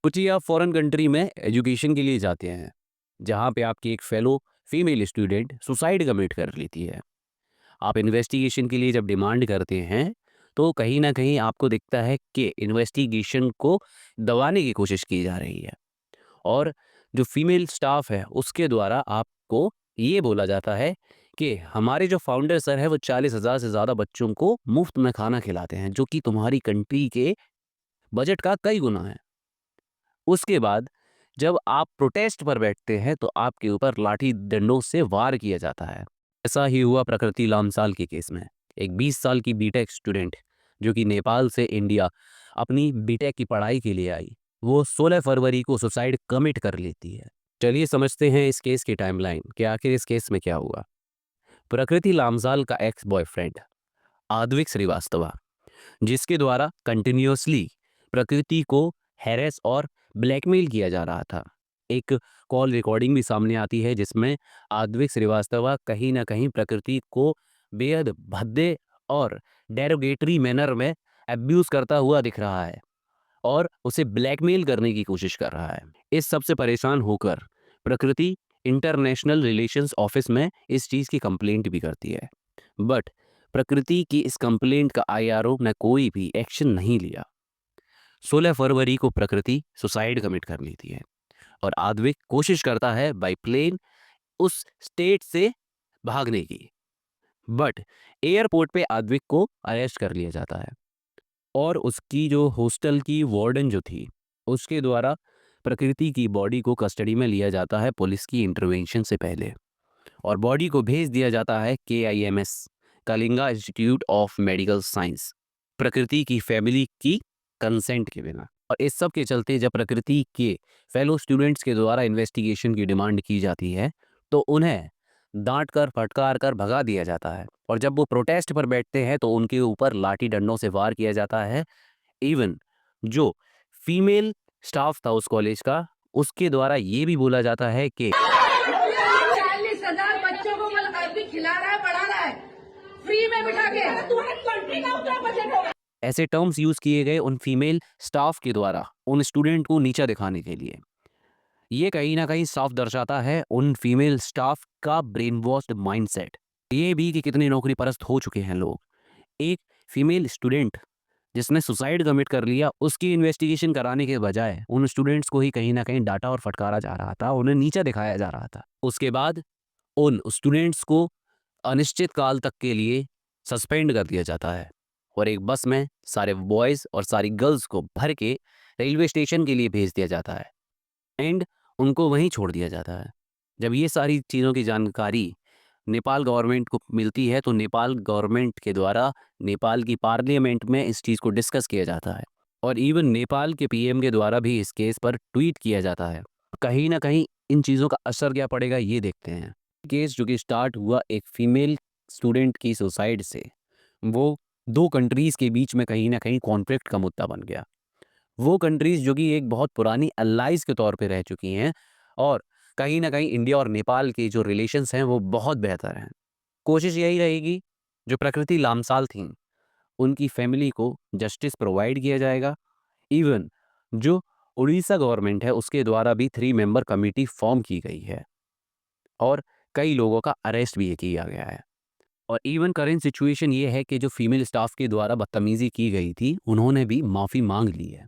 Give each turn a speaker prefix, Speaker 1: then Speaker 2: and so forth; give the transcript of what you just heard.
Speaker 1: सोचिए आप foreign country में एजुकेशन के लिए जाते हैं, जहाँ पे आपकी एक fellow female student suicide commit कर लेती है। आप इन्वेस्टिगेशन के लिए जब डिमांड करते हैं, तो कहीं न कहीं आपको दिखता है कि इन्वेस्टिगेशन को दबाने की कोशिश की जा रही है और जो फीमेल स्टाफ है, उसके द्वारा आपको ये बोला जाता है कि हमारे जो फाउंडर सर हैं, वो 40,000 से ज़्यादा बच्चों को मुफ्त में खाना खिलाते हैं, जो कि तुम्हारी कंट्री के बजट का कई गुना है। उसके बाद जब आप प्रोटेस्ट पर बैठते हैं तो आपके ऊपर लाठी डंडों से वार किया जाता है। ऐसा ही हुआ प्रकृति लामसाल के केस में। एक 20 साल की बीटेक स्टूडेंट जो कि नेपाल से इंडिया अपनी बीटेक की पढ़ाई के लिए आई, वो 16 फरवरी को सुसाइड कमिट कर लेती है। चलिए समझते हैं इस केस की टाइमलाइन कि आखिर इस केस में क्या हुआ। प्रकृति लामसाल का एक्स बॉयफ्रेंड आद्विक श्रीवास्तवा, जिसके द्वारा कंटिन्यूअसली प्रकृति को हैरेस और ब्लैकमेल किया जा रहा था। एक कॉल रिकॉर्डिंग भी सामने आती है जिसमें आद्विक श्रीवास्तव कहीं न कहीं प्रकृति को बेहद भद्दे और डेरोगेटरी मैनर में अब्यूज़ करता हुआ दिख रहा है और उसे ब्लैकमेल करने की कोशिश कर रहा है। इस सब से परेशान होकर प्रकृति इंटरनेशनल रिलेशंस ऑफिस में इस चीज़ की कंप्लेंट भी करती है। बट प्रकृति की इस कंप्लेंट का आईआरओ ने कोई भी एक्शन नहीं लिया। 16 फरवरी को प्रकृति सुसाइड कमिट कर लेती है और आद्विक कोशिश करता है बाय प्लेन उस स्टेट से भागने की। बट एयरपोर्ट पे आद्विक को अरेस्ट कर लिया जाता है और उसकी जो हॉस्टल की वार्डन जो थी, उसके द्वारा प्रकृति की बॉडी को कस्टडी में लिया जाता है पुलिस की इंटरवेंशन से पहले और बॉडी को भेज दिया जाता है KIMS Kalinga institute of medical science प्रकृति की फैमिली की कंसेंट के बिना। और इस सब के चलते जब प्रकृति के फेलो स्टूडेंट्स के द्वारा इन्वेस्टिगेशन की डिमांड की जाती है, तो उन्हें डांट कर फटकार कर भगा दिया जाता है और जब वो प्रोटेस्ट पर बैठते हैं तो उनके ऊपर लाठी डंडों से वार किया जाता है। इवन जो फीमेल स्टाफ था उस कॉलेज का, उसके द्वारा ये भी बोला जाता है कि
Speaker 2: 40,000 बच्चों को अभी खिला रहा है, पढ़ा रहा है फ्री में बिठा के। तुम्हारी कंट्री का उतना बजट होगा।
Speaker 1: ऐसे टर्म्स यूज किए गए उन फीमेल स्टाफ के द्वारा उन स्टूडेंट को नीचा दिखाने के लिए। ये कहीं ना कहीं साफ दर्शाता है उन फीमेल स्टाफ का ब्रेन वॉश्ड माइंडसेट। ये भी कि कितने नौकरी परस्त हो चुके हैं लोग। एक फीमेल स्टूडेंट जिसने सुसाइड कमिट कर लिया, उसकी इन्वेस्टिगेशन कराने के बजाय उन स्टूडेंट्स को ही कहीं ना कहीं डांटा और फटकारा जा रहा था, उन्हें नीचा दिखाया जा रहा था। उसके बाद उन स्टूडेंट्स को अनिश्चित काल तक के लिए सस्पेंड कर दिया जाता है और एक बस में सारे बॉयज़ और सारी गर्ल्स को भर के रेलवे स्टेशन के लिए भेज दिया जाता है एंड उनको वहीं छोड़ दिया जाता है। जब ये सारी चीज़ों की जानकारी नेपाल गवर्नमेंट को मिलती है तो नेपाल गवर्नमेंट के द्वारा नेपाल की पार्लियामेंट में इस चीज़ को डिस्कस किया जाता है और इवन नेपाल के पीएम के द्वारा भी इस केस पर ट्वीट किया जाता है। कहीं ना कहीं इन चीज़ों का असर क्या पड़ेगा ये देखते हैं। केस जो कि स्टार्ट हुआ एक फीमेल स्टूडेंट की सुसाइड से, वो दो कंट्रीज़ के बीच में कहीं ना कहीं कॉन्फ्लिक्ट का मुद्दा बन गया। वो कंट्रीज़ जो कि एक बहुत पुरानी अलाइज़ के तौर पे रह चुकी हैं और कहीं न कहीं इंडिया और नेपाल के जो रिलेशंस हैं वो बहुत बेहतर हैं। कोशिश यही रहेगी, जो प्रकृति लामसाल थीं, उनकी फैमिली को जस्टिस प्रोवाइड किया जाएगा। इवन जो उड़ीसा गवर्नमेंट है उसके द्वारा भी 3 मेंबर कमिटी फॉर्म की गई है और कई लोगों का अरेस्ट भी किया गया है। और इवन करंट सिचुएशन ये है कि जो फीमेल स्टाफ के द्वारा बदतमीज़ी की गई थी, उन्होंने भी माफ़ी माँग ली है।